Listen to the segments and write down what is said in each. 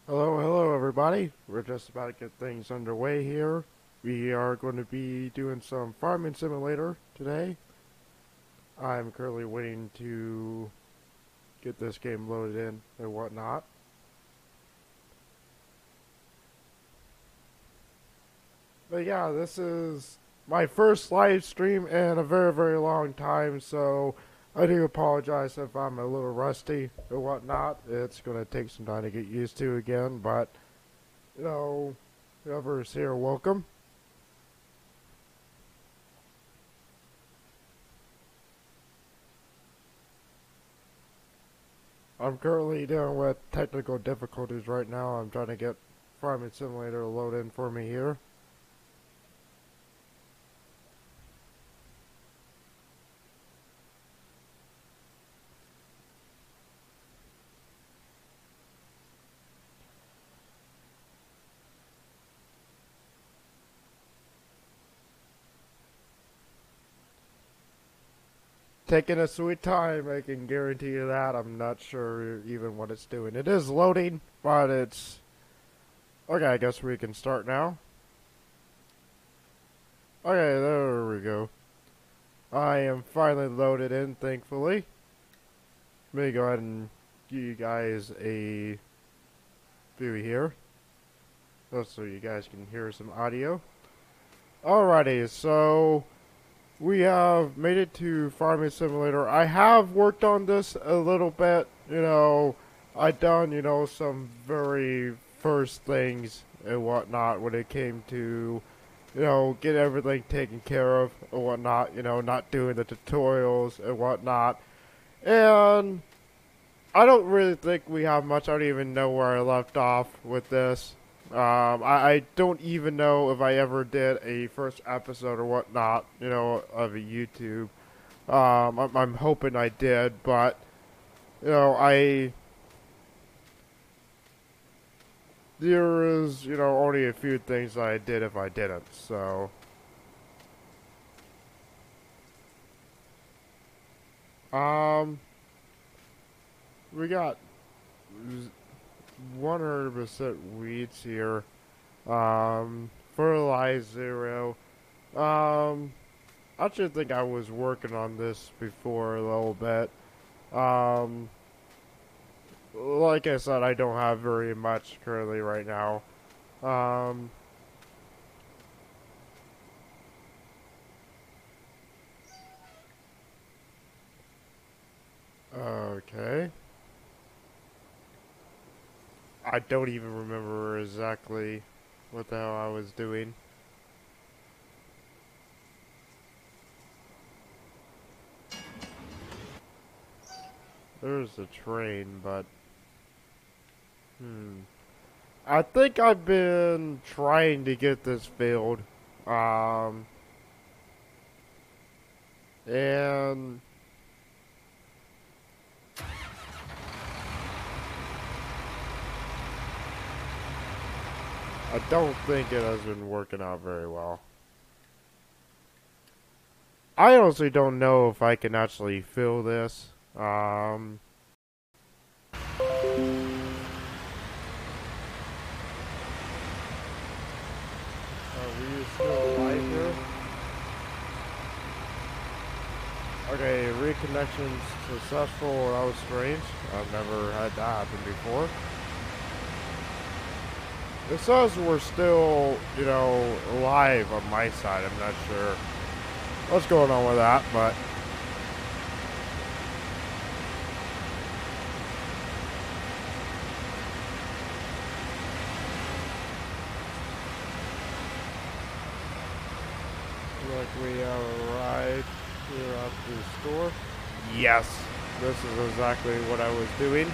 Hello everybody. We're just about to get things underway here. We are going to be doing some farming simulator today. I'm currently waiting to get this game loaded in and whatnot. But yeah, this is my first live stream in a very long time, so I do apologize if I'm a little rusty or whatnot. It's going to take some time to get used to again, but you know, whoever's here, welcome. I'm currently dealing with technical difficulties right now. I'm trying to get Farming Simulator to load in for me here. Taking a sweet time, I can guarantee you that. I'm not sure even what it's doing. It is loading, but it's... Okay, I guess we can start now. Okay, there we go. I am finally loaded in, thankfully. Let me go ahead and give you guys a view here, just so you guys can hear some audio. Alrighty, so we have made it to Farming Simulator. I have worked on this a little bit, I done, some very first things and whatnot when it came to, get everything taken care of and whatnot, not doing the tutorials and whatnot. And I don't really think we have much. I don't even know where I left off with this. I don't even know if I ever did a first episode or whatnot, of a YouTube. I'm hoping I did, but, there is, only a few things that I did if I didn't, so. Um, we got 100% weeds here. Fertilize 0. I should think I was working on this before a little bit. Like I said, I don't have very much currently right now. Okay. I don't even remember exactly what the hell I was doing. There's a train, but... I think I've been trying to get this filled. And... I don't think it has been working out very well. I honestly don't know if I can actually fill this. Are we still alive here? Okay, reconnection successful. That was strange. I've never had that happen before. It says we're still, live on my side. I'm not sure what's going on with that, but... like we have arrived here at the store. Yes, this is exactly what I was doing.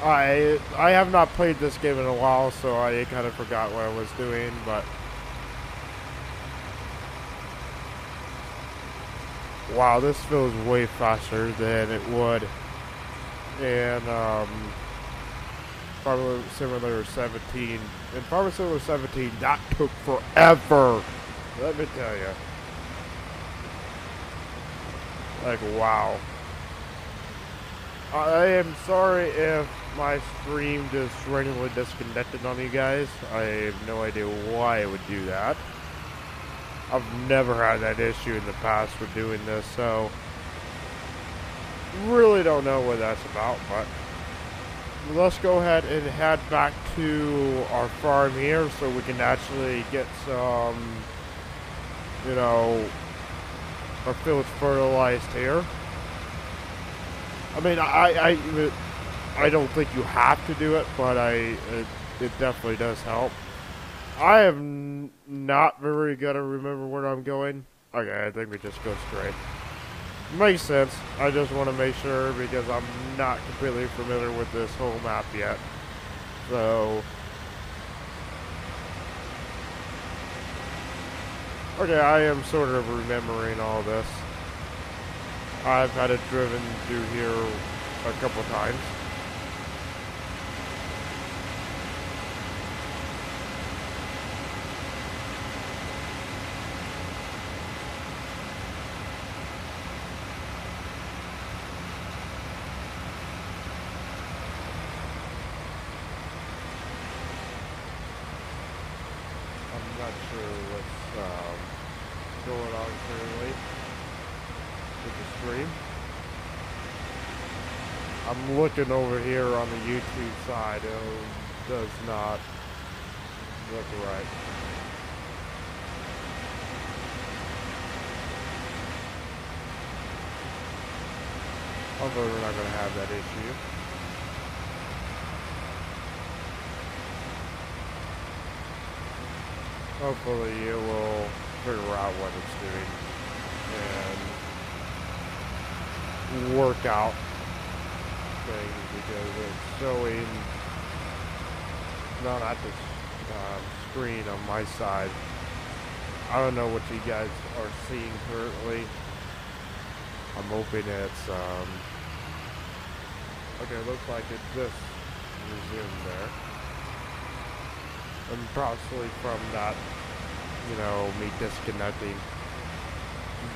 I have not played this game in a while, so I kind of forgot what I was doing, but... Wow, this feels way faster than it would in Farming Simulator 17. In Farming Simulator 17, that took forever. Let me tell you. Like, wow. I am sorry if my stream just randomly disconnected on you guys. I have no idea why it would do that. I've never had that issue in the past with doing this, so really don't know what that's about, but let's go ahead and head back to our farm here so we can actually get some, you know, our fields fertilized here. I mean, I don't think you have to do it, but it definitely does help. I am not very good at remember where I'm going. Okay, I think we just go straight. Makes sense. I just want to make sure because I'm not completely familiar with this whole map yet. So, okay, I am sort of remembering all this. I've had it driven through here a couple times. I'm not sure what's going on currently with the stream. I'm looking over here on the YouTube side. It does not look right. Although we're not going to have that issue. Hopefully it will figure out what it's doing and work out things because it's showing not at the screen on my side. I don't know what you guys are seeing currently. I'm hoping it's okay, looks like it just resumed there. And possibly from that, you know, me disconnecting.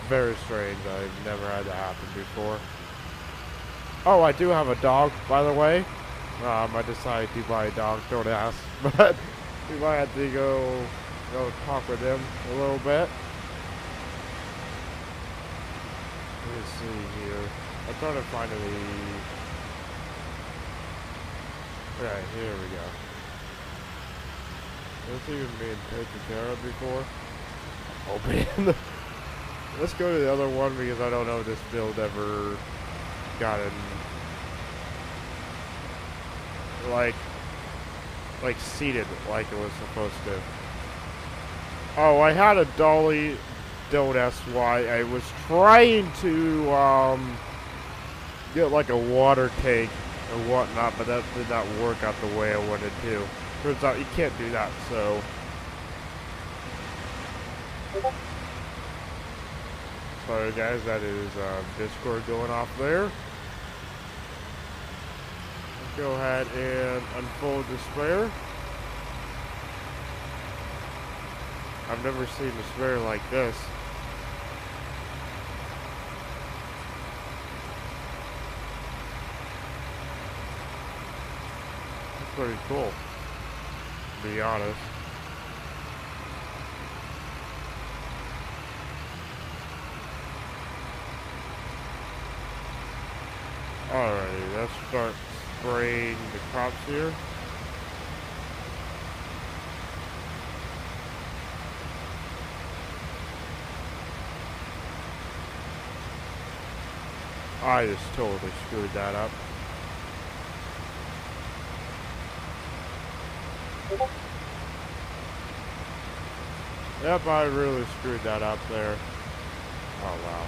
Very strange. I've never had that happen before. Oh, I do have a dog, by the way. I decided to buy a dog, don't ask. But we might have to go talk with him a little bit. Let's see here. I'm trying to find the... Okay, here we go. This even being taken care of before. Open. Let's go to the other one because I don't know if this build ever gotten like seated like it was supposed to. Oh, I had a dolly. Don't ask why. I was trying to get like a water tank and whatnot, but that did not work out the way I wanted to. Turns out you can't do that, so. Sorry guys, that is Discord going off there. Let's go ahead and unfold the sprayer. I've never seen a sprayer like this. It's pretty cool, to be honest. Alrighty, let's start spraying the crops here. I just totally screwed that up. Yep, I really screwed that up there. Oh wow.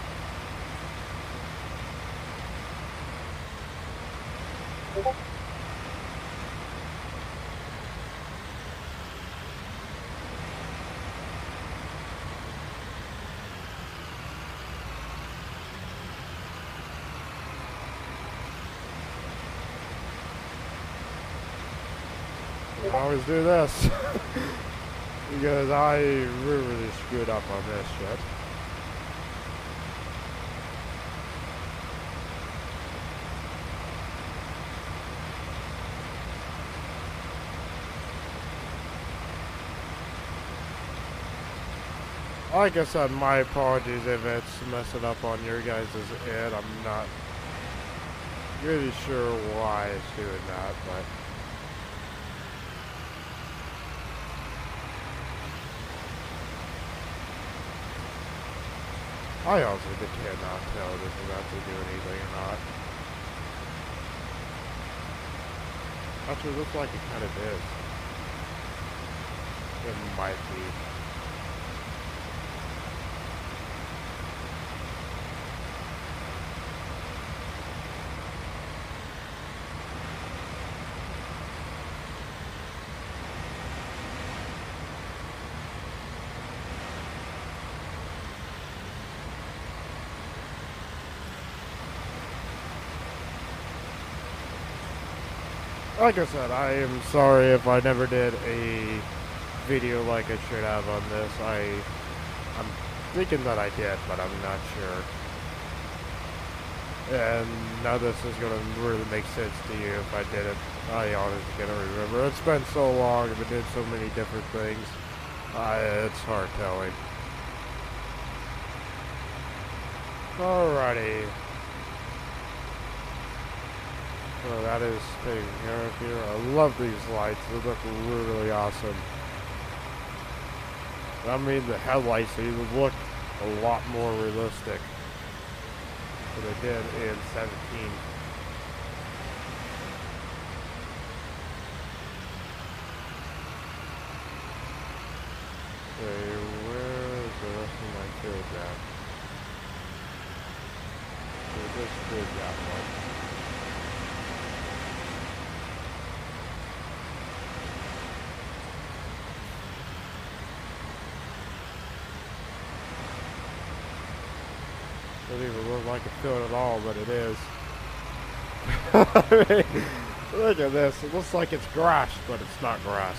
I always do this because I really screwed up on this shit. Like I said, my apologies if it's messing up on your guys' end. I'm not really sure why it's doing that, but I honestly cannot tell if this is actually doing anything or not. Actually, it looks like it kind of is. It might be. Like I said, I am sorry if I never did a video like I should have on this. I'm thinking that I did, but I'm not sure. And now this is going to really make sense to you if I did it. I honestly can't remember. It's been so long. I've been doing so many different things. It's hard telling. Alrighty. So that is taken care of here. I love these lights. They look really awesome. I mean, the headlights, they look a lot more realistic than they did in 17. Okay, where is the rest of my field at? So just did that one. Doesn't even look like a field at all, but it is. I mean, look at this. It looks like it's grass, but it's not grass.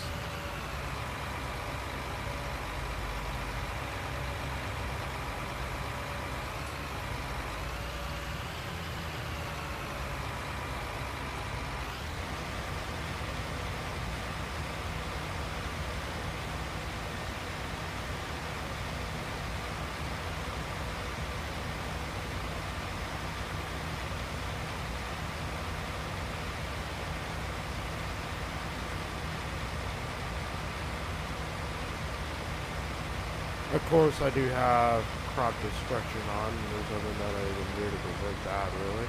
Of course, I do have crop destruction on, and there's nothing that I can do to prevent that, really.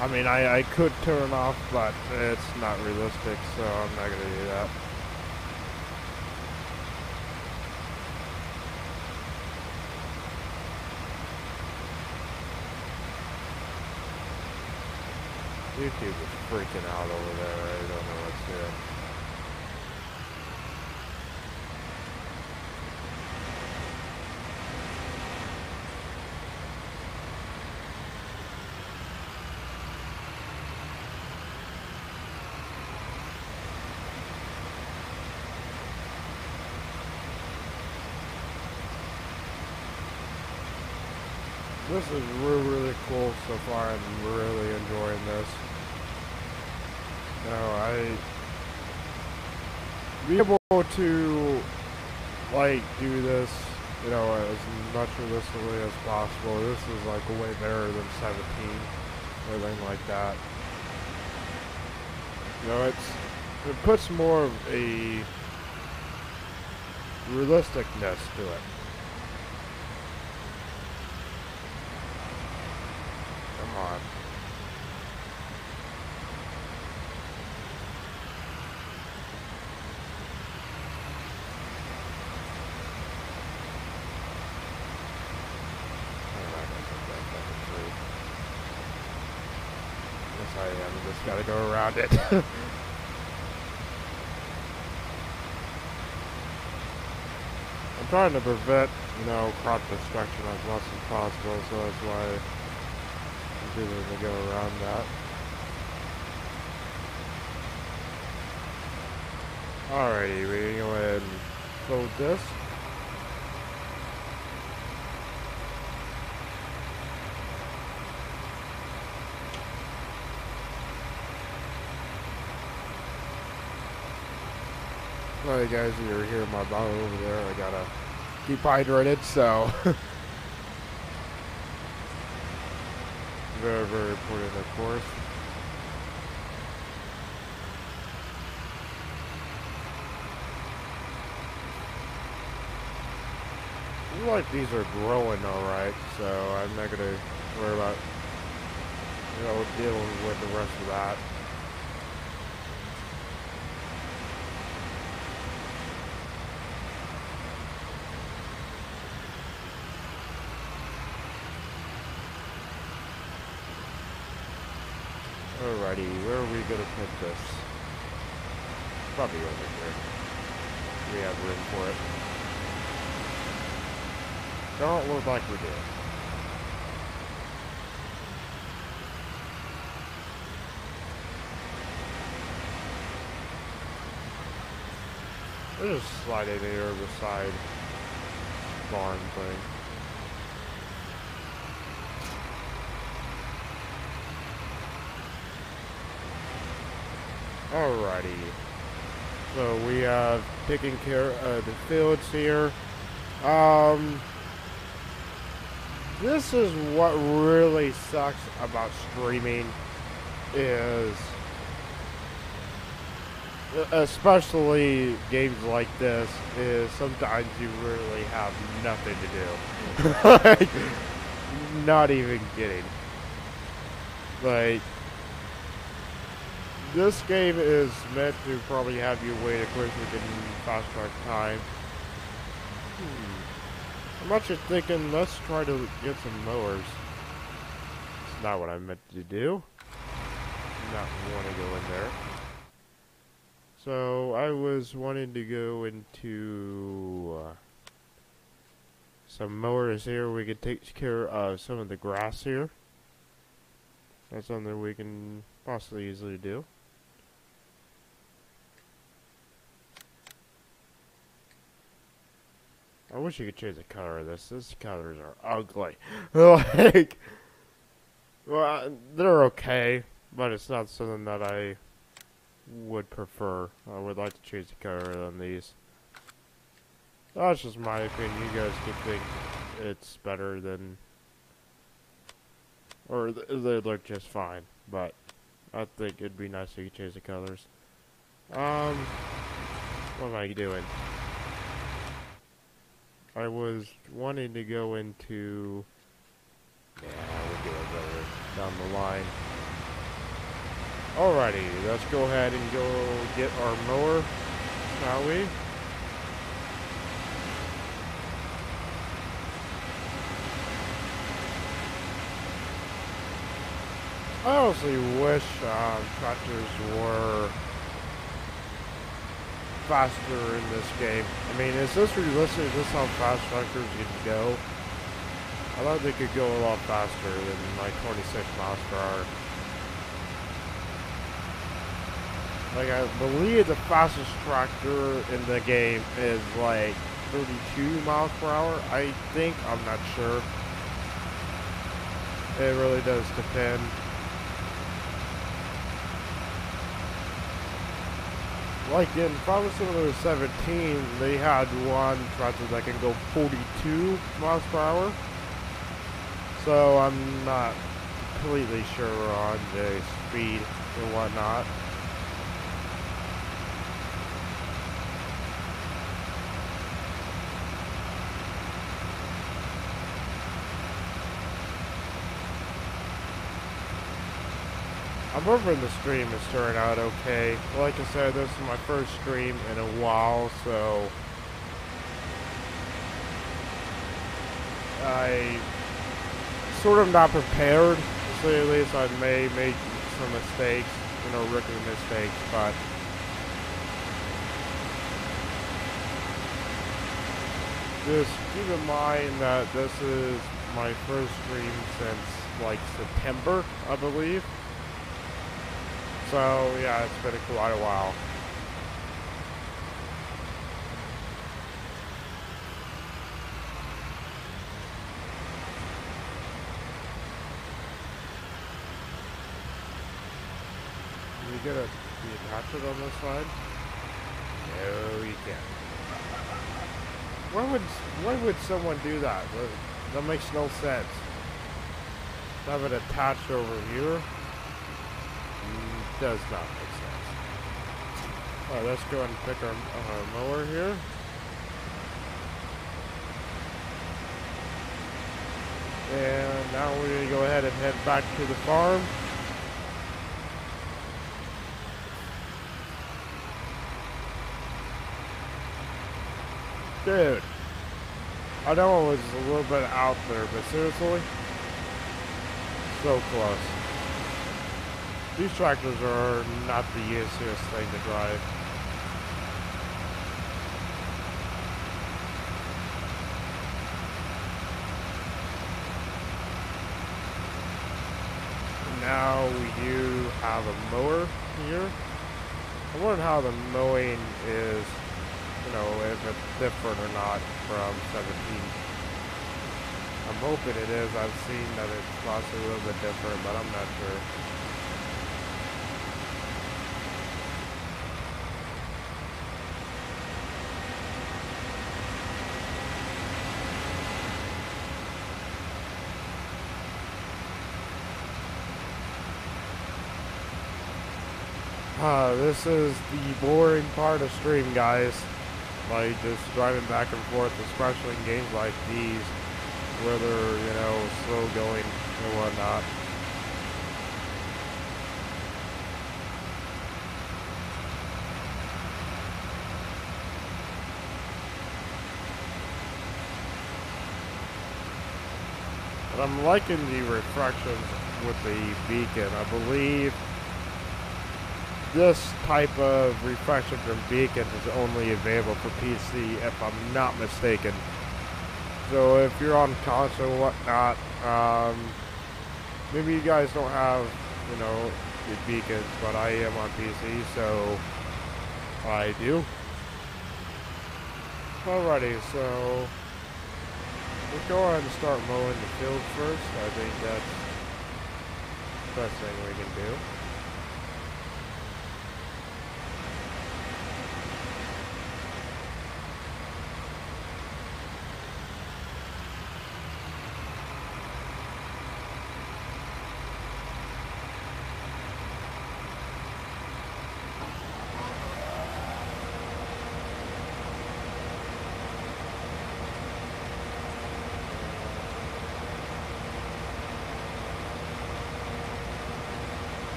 I mean, I could turn off, but it's not realistic, so I'm not going to do that. YouTube is freaking out over there. I don't know what's doing. This is really cool so far. I'm really enjoying this. You know, be able to like do this, you know, as much realistically as possible. This is like way better than 17, everything like that. You know, it puts more of a realisticness to it. Come on. Yes, I am. Just gotta go around it. I'm trying to prevent, you know, crop destruction as much as possible, so that's why I'm doing to go around that. Alrighty, we can go ahead and load this. Well, guys, you're hearing my bottle over there. I gotta keep hydrated, so. Very, very important, of course. Like these are growing alright, so I'm not gonna worry about, dealing with the rest of that. Alrighty, where are we gonna put this? Probably over here. We have room for it. Don't look like we do. We'll just slide it here beside barn thing. Alrighty. So we have taken care of the fields here. This is what really sucks about streaming is, especially games like this, is sometimes you really have nothing to do. Like, not even kidding. Like, this game is meant to probably have you wait a quick fast track time. I'm actually thinking, let's try to get some mowers. It's not what I meant to do. Not want to go in there. So, I was wanting to go into some mowers here. We could take care of some of the grass here. That's something we can possibly easily do. I wish you could change the color of this. These colors are ugly. Like, well, they're okay, but it's not something that I would prefer. I would like to change the color on these. That's just my opinion. You guys could think it's better than, or they look just fine, but I think it'd be nice if you could change the colors. What am I doing? I was wanting to go into, yeah, we'll do it better down the line. Alrighty, let's go ahead and go get our mower, shall we? I honestly wish tractors were faster in this game. I mean, is this realistic? Is this how fast tractors can go? I thought they could go a lot faster than like 26 miles per hour. Like, I believe the fastest tractor in the game is like 32 miles per hour. I think, I'm not sure. It really does depend. Like in Farming Simulator 17, they had one tractor that can go 42 miles per hour. So I'm not completely sure on the speed and whatnot. I'm hoping the stream is turning out okay. Like I said, this is my first stream in a while, so I sort of not prepared. To say at least, I may make some mistakes, rookie mistakes, but just keep in mind that this is my first stream since like September, I believe. So, yeah, it's been quite a while. Did you get the attachment on this side? No, you can't. Why would someone do that? That makes no sense. Have it attached over here does not make sense. Alright, let's go ahead and pick our mower here. And now we're going to go ahead and head back to the farm. Dude, I know it was a little bit out there, but seriously, so close. These tractors are not the easiest thing to drive. Now we do have a mower here. I wonder how the mowing is, you know, if it's different or not from 17. I'm hoping it is. I've seen that it's possibly a little bit different, but I'm not sure. This is the boring part of stream, guys. Like, just driving back and forth, especially in games like these, where they're, you know, slow going and whatnot. But I'm liking the reflections with the beacon. I believe this type of reflection from beacons is only available for PC, if I'm not mistaken. So if you're on console or whatnot, maybe you guys don't have, you know, the beacons, but I am on PC, so I do. Alrighty, so let's go ahead and start mowing the field first. I think that's the best thing we can do.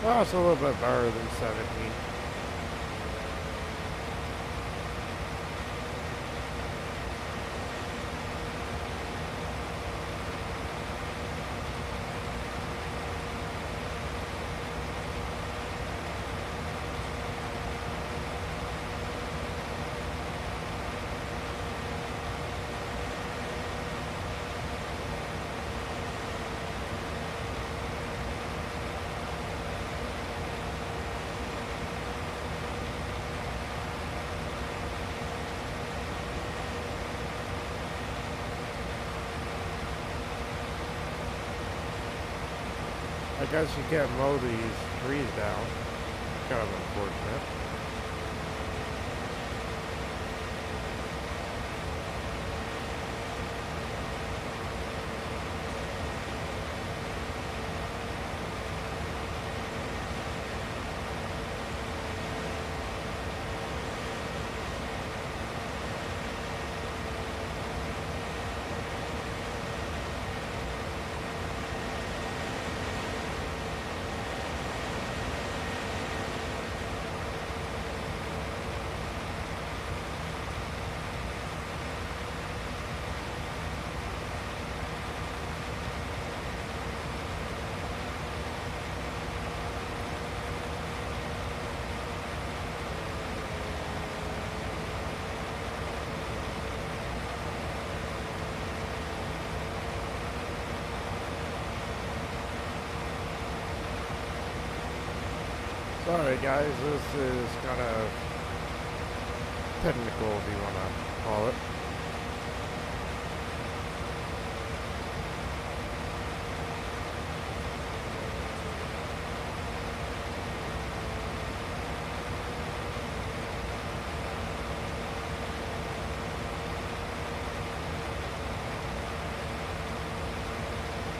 Well, it's a little bit better than 17. I guess you can't mow these trees down. Kind of unfortunate. Sorry guys, this is kind of technical if you want to call it.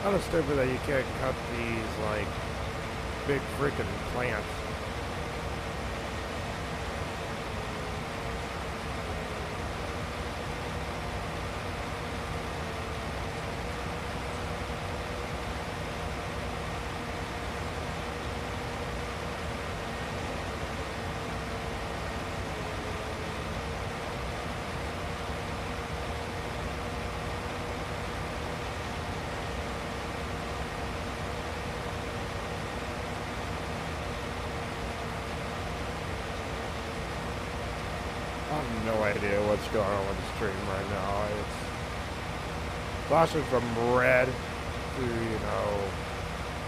Kind of stupid that you can't cut these, like, big freaking plants. I have no idea what's going on with the stream right now. It's flashing from red to, you know,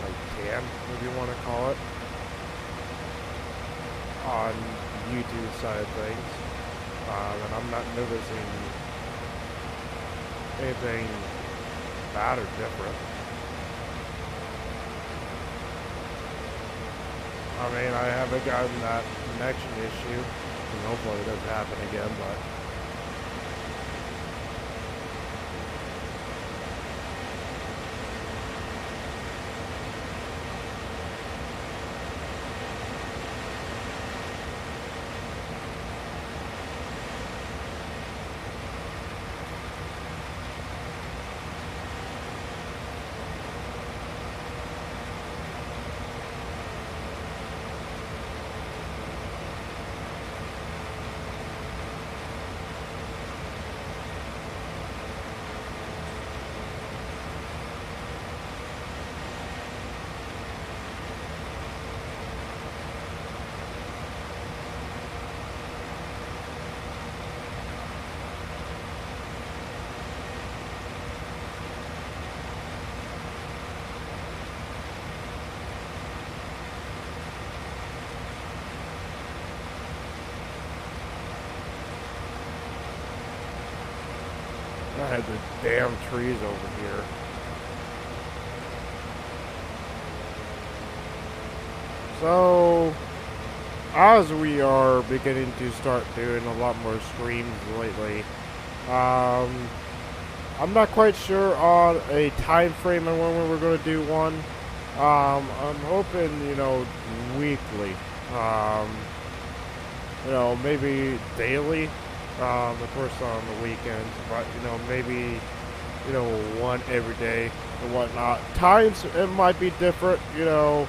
like tan, if you want to call it, on the YouTube side of things. And I'm not noticing anything bad or different. I mean, I haven't gotten that connection issue. And hopefully it doesn't happen again, but I had the damn trees over here. So, as we are beginning to start doing a lot more streams lately, I'm not quite sure on a time frame on when we're going to do one. I'm hoping, you know, weekly. You know, maybe daily. Of course on the weekends, but, you know, maybe, you know, one every day and whatnot. Times, it might be different, you know,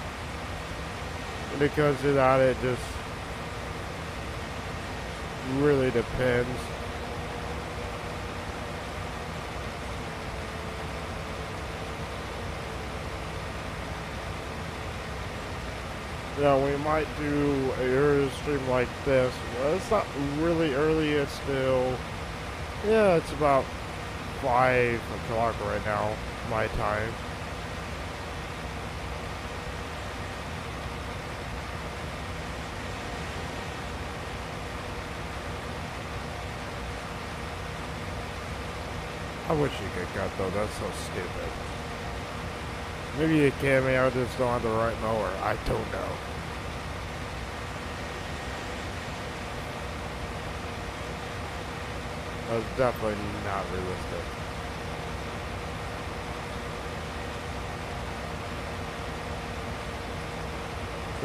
because of that, it just really depends. You know, we might do a early stream like this. Well, it's not really early, it's still, yeah, it's about 5 o'clock right now, my time. I wish you could cut though, that's so stupid. Maybe you can, maybe I just don't have the right mower, I don't know. That's definitely not realistic.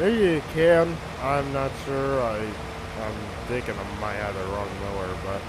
Maybe you can, I'm not sure. I'm thinking I might have the wrong mower, but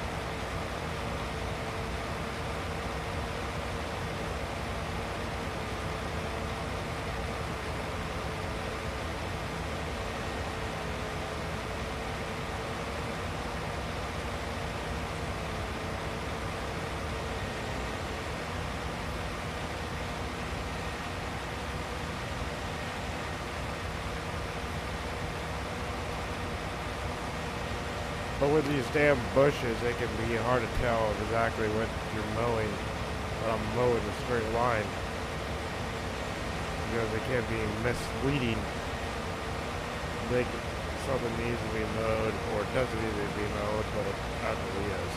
with these damn bushes, it can be hard to tell exactly what you're mowing, when I'm mowing a straight line. Because it can be misleading. Like something needs to be mowed, or it doesn't need to be mowed, but it actually is.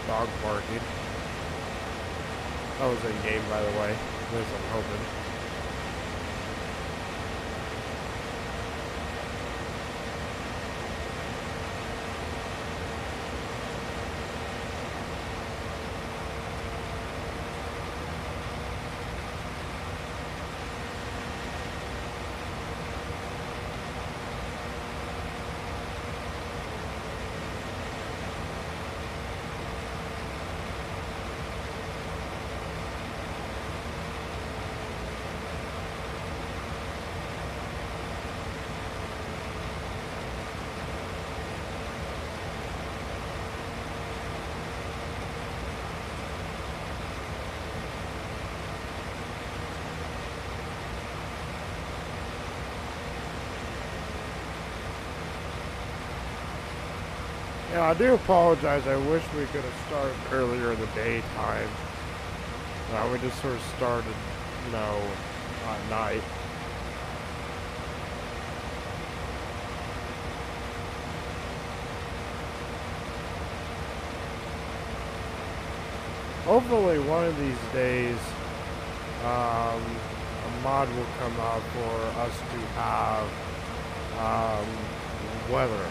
Dog barking. That was in game, by the way. At least I'm hoping. Yeah, I do apologize. I wish we could have started earlier in the daytime. We just sort of started, at night. Hopefully one of these days, a mod will come out for us to have, weather.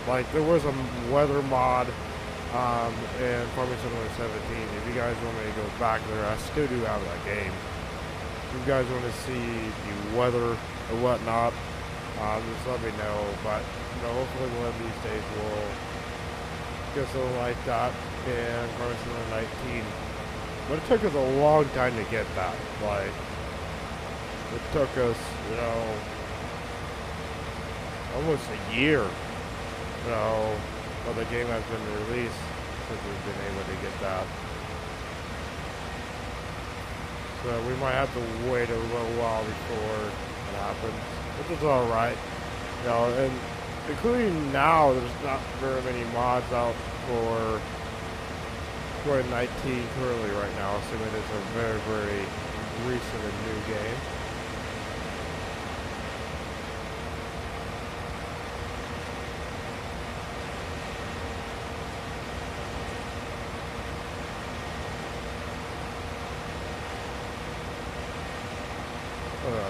Like, there was a weather mod, in Farming Simulator 17. If you guys want me to go back there, I still do have that game. If you guys want to see the weather or whatnot, just let me know. But, hopefully one of these days we'll get something like that in Farming Simulator 19. But it took us a long time to get that. Like, it took us, almost a year. Well, the game has been released since we've been able to get that. So we might have to wait a little while before it happens, which is alright. And including now, there's not very many mods out for 2019 currently right now, assuming it's a very, very recent and new game.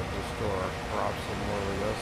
Just store our crops some more with this.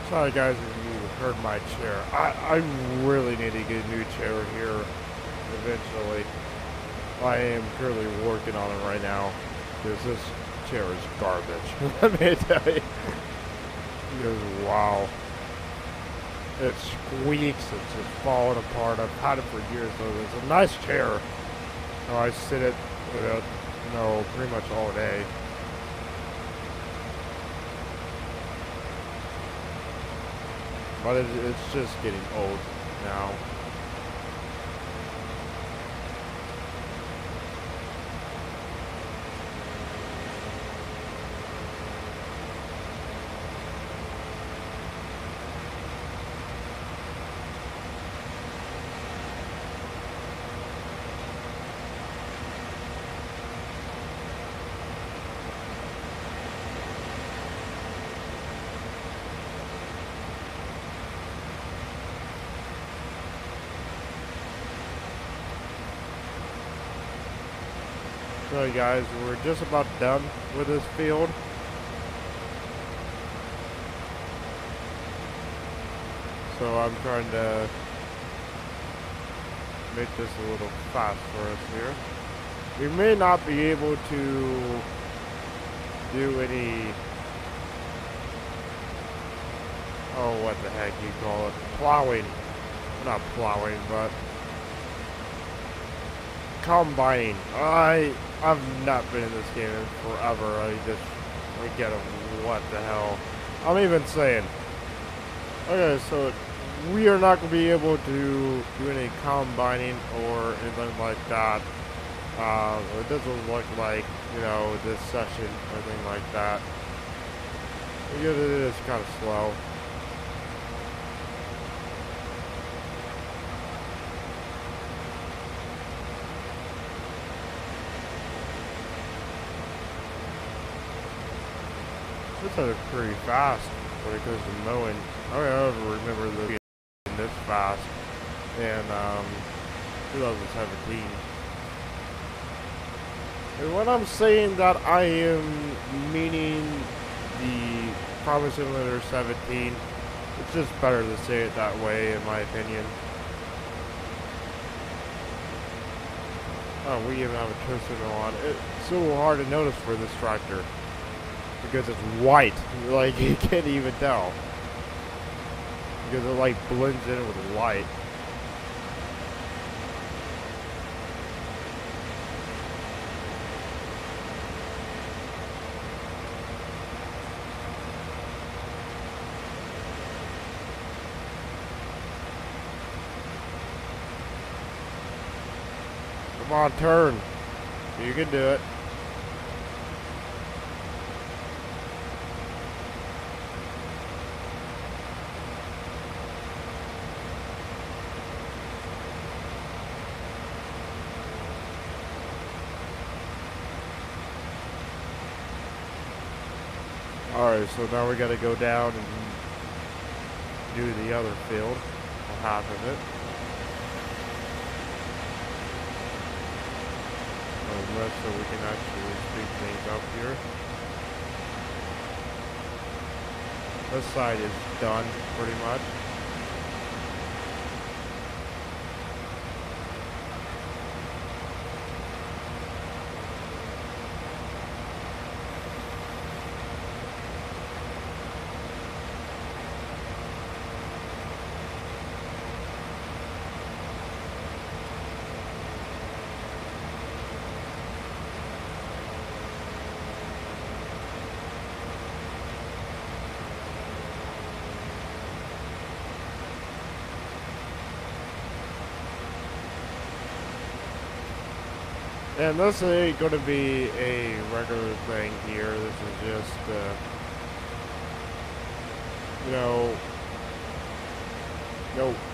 Sorry guys if you heard my chair. I really need to get a new chair here eventually. I am currently working on it right now because this chair is garbage. Let me tell you. Because wow. It squeaks, it's just falling apart. I've had it for years though. It's a nice chair. I sit it with it, pretty much all day. But it's just getting old now. So guys, we're just about done with this field. So I'm trying to make this a little fast for us here. We may not be able to do any, what the heck you call it, plowing. Not plowing, but combining. I've not been in this game in forever. I get what the hell. I'm even saying. Okay, so we are not going to be able to do any combining or anything like that. It doesn't look like, this session or anything like that. Because it is kind of slow. This is pretty fast when it comes to mowing. I don't ever remember this being this fast in 2017. And when I'm saying that, I am meaning the Farming Simulator 17. It's just better to say it that way, in my opinion. Oh, we even have a turn signal on. It's so hard to notice for this tractor because it's white. Like, you can't even tell because it like blends in with light. Come on, turn. You can do it. Alright, so now we gotta go down and do the other field, or half of it. So we can actually speed things up here. This side is done, pretty much. And this ain't going to be a regular thing here. This is just,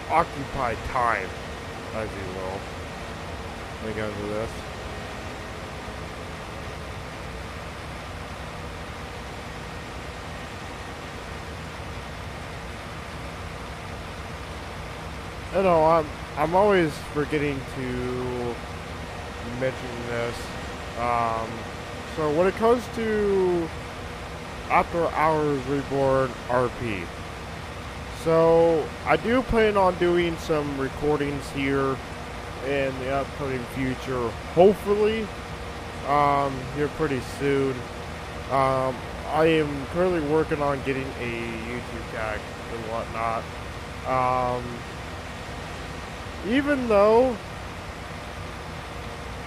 occupied time, as you will, when it comes to this. I know, I'm always forgetting to mention this. So when it comes to After Hours Reborn RP, so I do plan on doing some recordings here in the upcoming future, hopefully here pretty soon. I am currently working on getting a YouTube tag and whatnot. Even though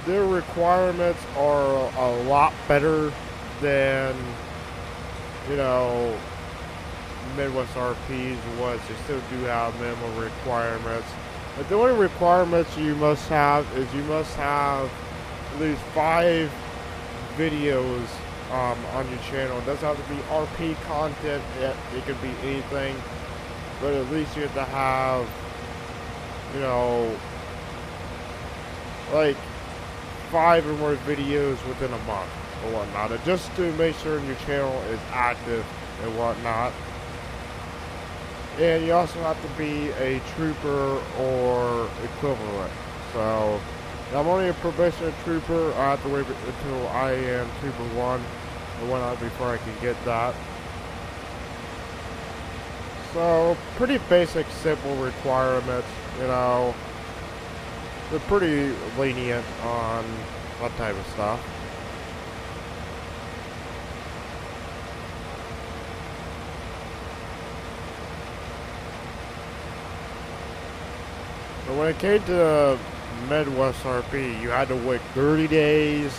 their requirements are a lot better than, Midwest RP's was, they still do have minimum requirements. But the only requirements you must have is you must have at least 5 videos on your channel. It doesn't have to be RP content, it could be anything, but at least you have to have, like 5 or more videos within a month or whatnot, just to make sure your channel is active and whatnot. And you also have to be a trooper or equivalent. So I'm only a probationary trooper. I have to wait until I am Trooper 1 and whatnot before I can get that. So pretty basic, simple requirements. They're pretty lenient on that type of stuff. But when it came to Midwest RP, you had to wait 30 days.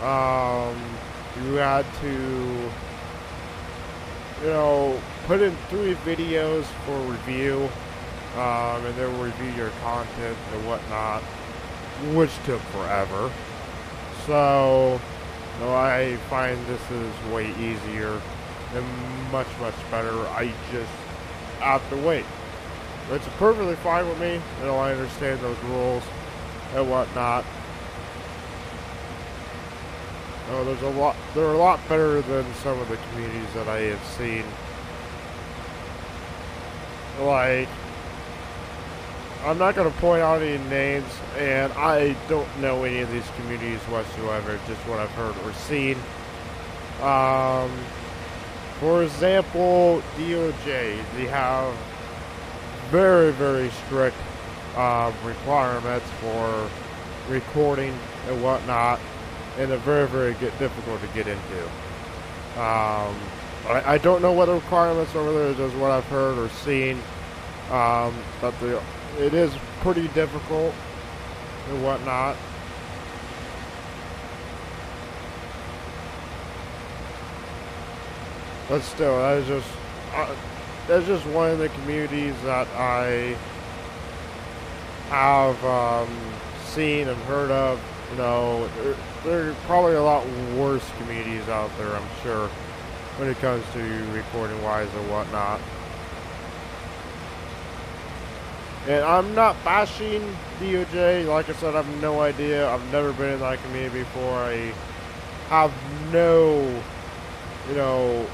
You had to, put in 3 videos for review. And they'll review your content and whatnot, which took forever. So, I find this is way easier and much, much better. I just have to wait. It's perfectly fine with me. You know, I understand those rules and whatnot. Oh, they're a lot better than some of the communities that I have seen. Like, I'm not going to point out any names, and I don't know any of these communities whatsoever, just what I've heard or seen. For example, DOJ, they have very, very strict requirements for recording and whatnot, and they're very, very difficult to get into. I don't know what the requirements over there is, just what I've heard or seen, but it is pretty difficult and whatnot. But still, that's just one of the communities that I have seen and heard of. You know, there are probably a lot worse communities out there, I'm sure, when it comes to recording wise and whatnot. And I'm not bashing DOJ. Like I said, I have no idea. I've never been in that community before. I have no, you know,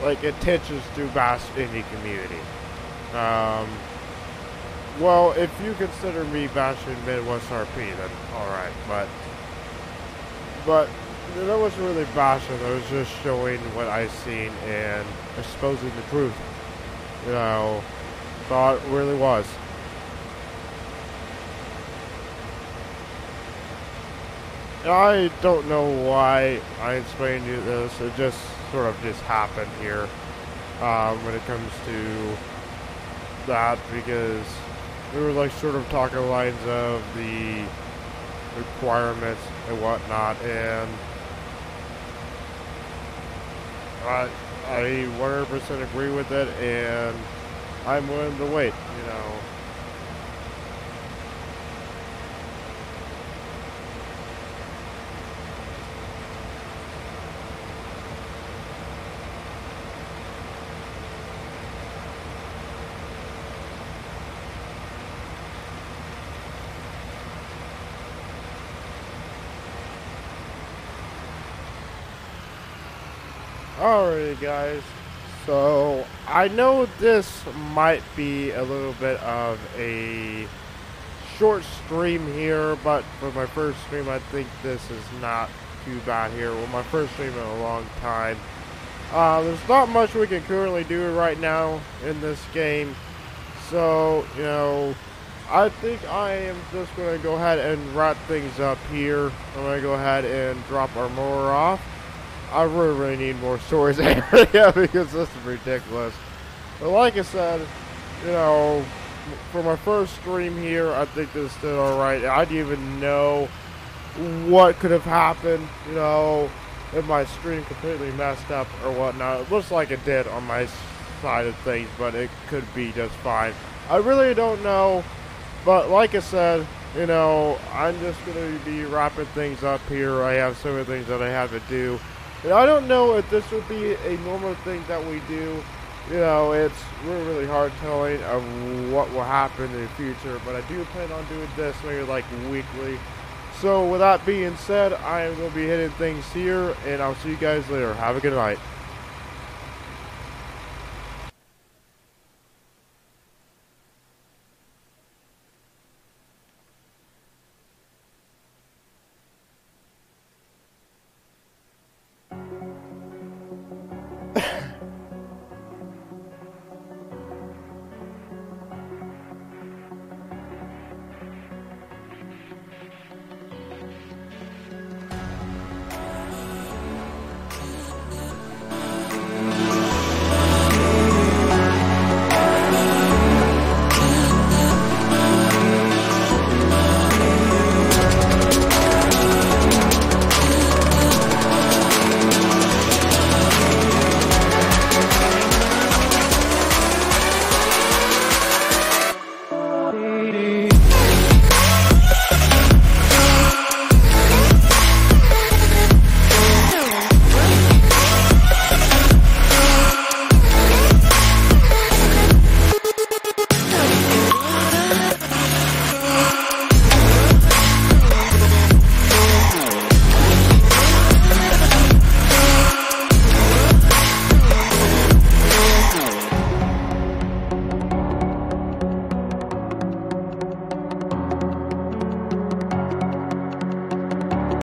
like intentions to bash any community. Well, if you consider me bashing Midwest RP, then alright, but that wasn't really bashing, I was just showing what I seen and exposing the truth. You know, thought it really was. And I don't know why I explained you this, it just sort of just happened here when it comes to that, because we were like sort of talking lines of the requirements and whatnot, and I 100% agree with it, and I'm willing to wait, you know. Alrighty guys, so I know this might be a little bit of a short stream here, but for my first stream I think this is not too bad here. Well, my first stream in a long time. There's not much we can currently do right now in this game, so, you know, I think I am just going to go ahead and wrap things up here. I'm going to go ahead and drop our mower off. I really need more storage area because this is ridiculous. But like I said, you know, for my first stream here, I think this did alright. I didn't even know what could have happened, you know, if my stream completely messed up or whatnot. It looks like it did on my side of things, but it could be just fine. I really don't know, but like I said, you know, I'm just going to be wrapping things up here. I have so many things that I have to do. And I don't know if this would be a normal thing that we do. You know, it's really, really hard telling of what will happen in the future, but I do plan on doing this maybe like weekly. So with that being said, I am going to be hitting things here, and I'll see you guys later. Have a good night.